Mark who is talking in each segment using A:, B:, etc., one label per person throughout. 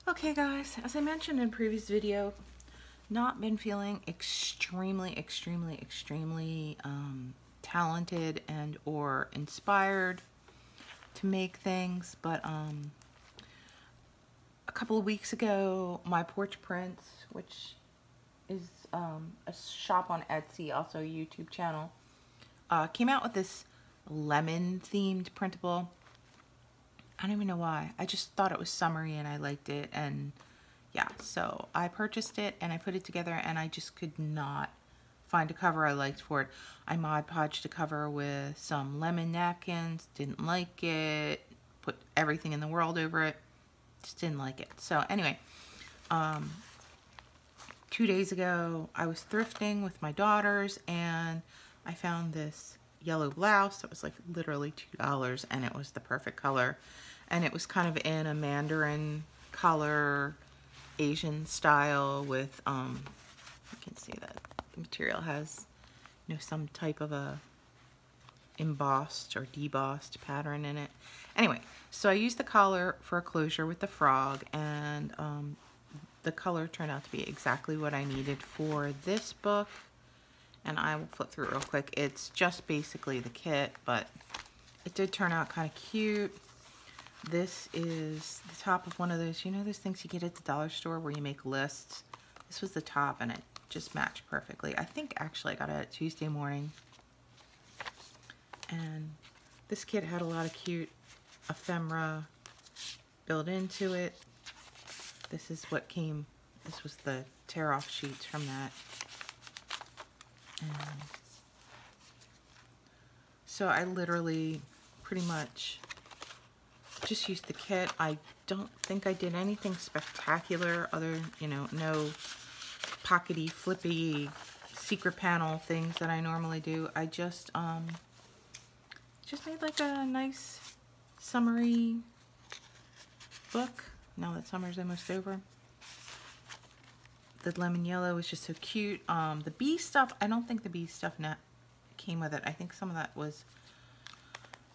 A: Okay guys, as I mentioned in a previous video, not been feeling extremely talented and or inspired to make things, but a couple of weeks ago my Porch Prints, which is a shop on Etsy, also a YouTube channel, came out with this lemon themed printable. I don't even know why. I just thought it was summery and I liked it, and yeah, so I purchased it and I put it together and I just could not find a cover I liked for it. I Mod Podged a cover with some lemon napkins, didn't like it, put everything in the world over it, just didn't like it. So anyway, 2 days ago I was thrifting with my daughters and I found this yellow blouse that was like literally $2, and it was the perfect color, and it was kind of in a mandarin color, Asian style with you can see that the material has, you know, some type of a embossed or debossed pattern in it. Anyway, so I used the collar for a closure with the frog, and the color turned out to be exactly what I needed for this book. And I will flip through it real quick. It's just basically the kit, but it did turn out kind of cute. This is the top of one of those, you know, those things you get at the dollar store where you make lists. This was the top and it just matched perfectly. I think actually I got it Tuesday morning. And this kit had a lot of cute ephemera built into it. This is what came, this was the tear off sheets from that. And so I literally pretty much just used the kit. I don't think I did anything spectacular other, you know, no pockety, flippy, secret panel things that I normally do. I just made like a nice summery book now that summer's almost over. The lemon yellow is just so cute. The bee stuff, I don't think the bee stuff came with it. I think some of that was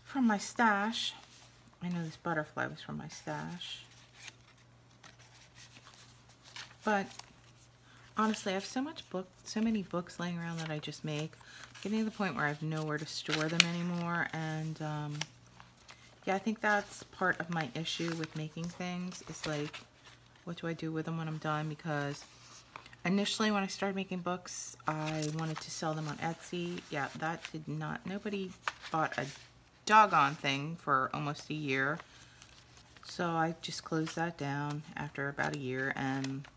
A: from my stash. I know this butterfly was from my stash. But honestly, I have so many books laying around that I just make. Getting to the point where I have nowhere to store them anymore, and yeah, I think that's part of my issue with making things. Is like, what do I do with them when I'm done? Because initially, when I started making books, I wanted to sell them on Etsy. Yeah, that did not, nobody bought a doggone thing for almost a year. So I just closed that down after about a year and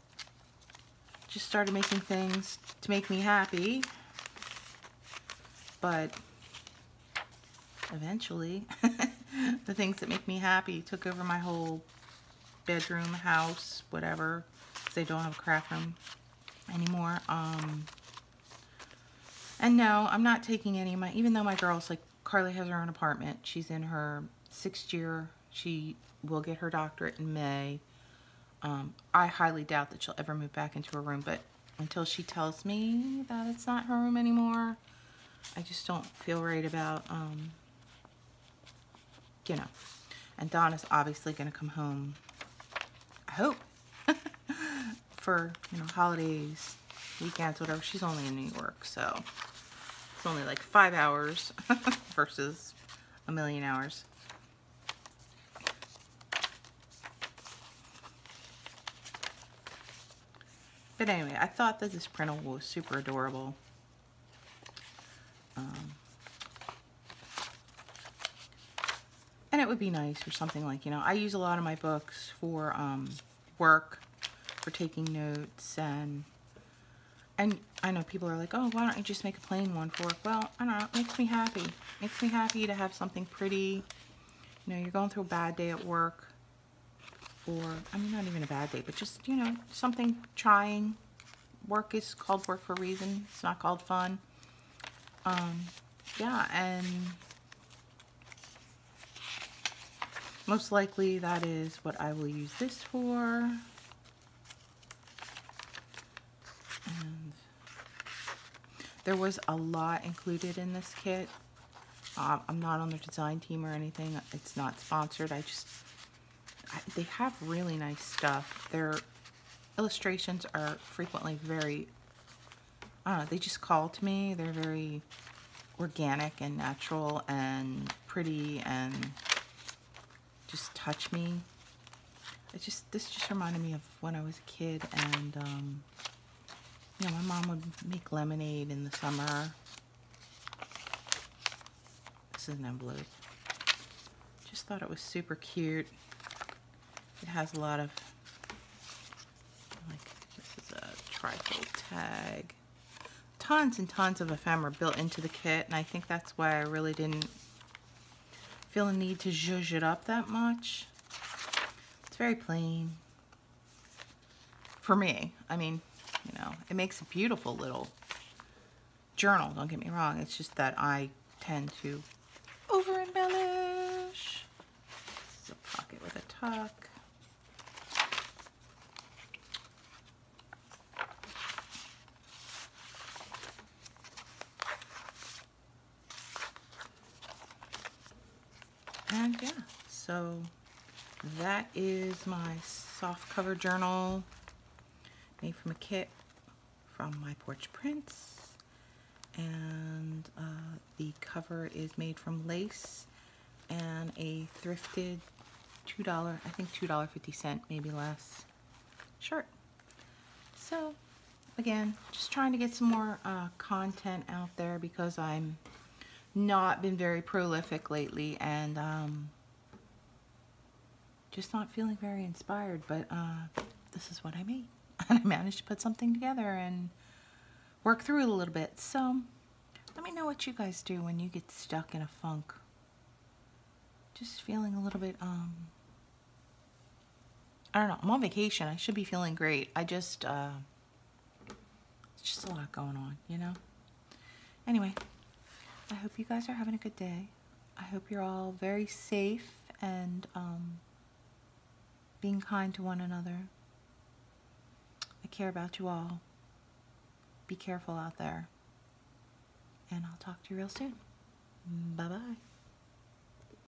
A: just started making things to make me happy. But eventually, the things that make me happy took over my whole bedroom, house, whatever, because they don't have a craft room anymore. And no, I'm not taking any of my, even though my girls, like Carly has her own apartment, she's in her 6th year, she will get her doctorate in May. I highly doubt that she'll ever move back into her room, but until she tells me that it's not her room anymore, I just don't feel right about, you know. And Donna's obviously going to come home, I hope, for, you know, holidays, weekends, whatever. She's only in New York, so it's only like 5 hours versus a million hours. But anyway, I thought that this printable was super adorable. And it would be nice for something like, you know, I use a lot of my books for work, for taking notes, and I know people are like, oh, why don't you just make a plain one for work? Well, I don't know, it makes me happy. It makes me happy to have something pretty. You know, you're going through a bad day at work, or, I mean, not even a bad day, but just, you know, something trying. Work is called work for a reason. It's not called fun. Yeah, and most likely that is what I will use this for. And there was a lot included in this kit. I'm not on the design team or anything. It's not sponsored. they have really nice stuff. Their illustrations are frequently very, I don't know, they just call to me. They're very organic and natural and pretty and just touch me. This just reminded me of when I was a kid, and you know, my mom would make lemonade in the summer. This is an envelope. Just thought it was super cute. It has a lot of, like, this is a trifold tag. Tons and tons of ephemera built into the kit, and I think that's why I really didn't feel a need to zhuzh it up that much. It's very plain. For me, I mean, you know, it makes a beautiful little journal, don't get me wrong. It's just that I tend to over embellish. This is a pocket with a tuck. And yeah, so that is my soft cover journal made from a kit from My Porch Prints. And the cover is made from lace and a thrifted $2, I think $2.50, maybe less, shirt. So again, just trying to get some more content out there because I'm not been very prolific lately, and just not feeling very inspired, but this is what I made. And I managed to put something together and work through it a little bit. So let me know what you guys do when you get stuck in a funk. Just feeling a little bit, I don't know, I'm on vacation. I should be feeling great. I just, it's just a lot going on, you know? Anyway, I hope you guys are having a good day. I hope you're all very safe and being kind to one another. I care about you all. Be careful out there. And I'll talk to you real soon. Bye-bye.